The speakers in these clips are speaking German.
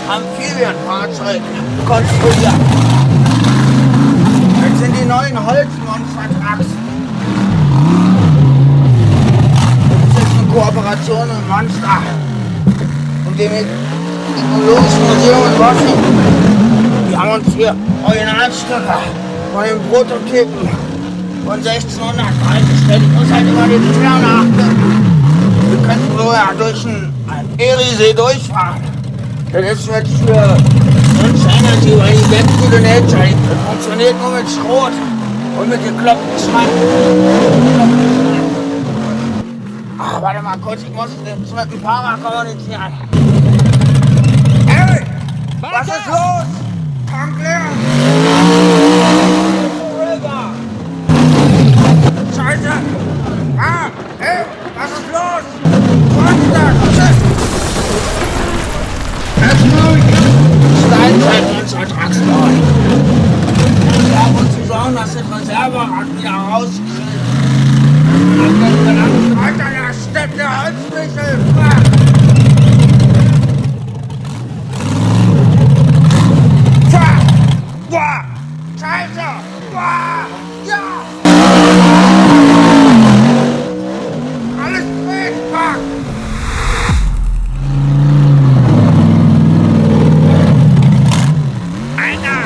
Amphibienfahrzeug konstruiert. Das sind die neuen Holzmonster-Trucks. Das ist eine Kooperation mit Monster und dem Technologischen Museum in Washington. Die haben uns hier Originalstücke von den Prototypen von 1600 reingestellt. Ich muss halt immer den Verkehr nachdenken. Wir könnten so ja durch den Eriesee durchfahren. Das ist jetzt für uns Energy, weil die Back to the Nature, das funktioniert nur mit Schrot und mit gekloppten Schranken. Ah, warte mal kurz, ich muss jetzt mit dem Fahrer kommunizieren. Hey, was ist los? Tank leer! Scheiße! Ah, hey, was ist los? Monster! Steinzeit 1980. Wir haben uns zu sorgen, dass das Reserverad wieder rauskriegt. Alter, da steppt der Holzmichel! Boah! Scheiße! Boah! Ja! Alles dreht! Fuck! Alter!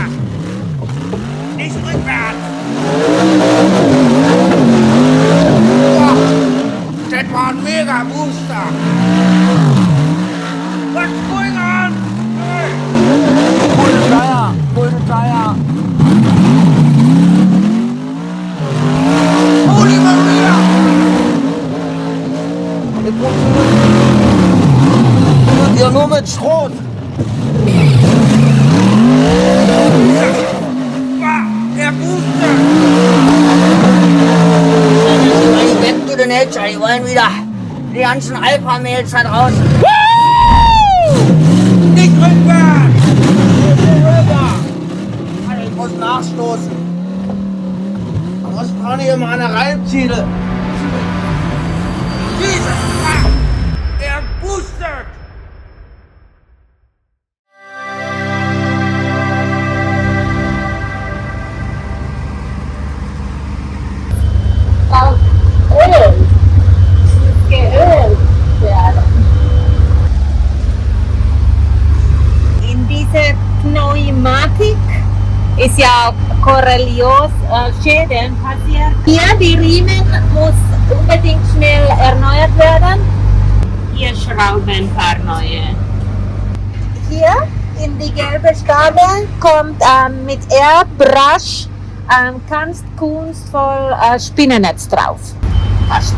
Nicht rückwärts! Boah! Das war ein mega Booster! What's going on? Hey! Polizeier! Holy Maria! Das funktioniert ja nur mit Schrot. Der Booster! Back to the Nature, die wollen wieder die ganzen Alpha-Mails da draußen. Nicht rückwärts! Ich muss nachstoßen. Man muss auch nicht immer an der Reibziele. Jesus! Er boostet! In dieser Pneumatik ist ja Korrosionsschäden passiert. Hier die Riemen muss unbedingt schnell erneuert werden. Hier Schrauben ein paar neue. Hier in die gelbe Schraube kommt mit Airbrush ganz kunstvoll Spinnennetz drauf. Passt.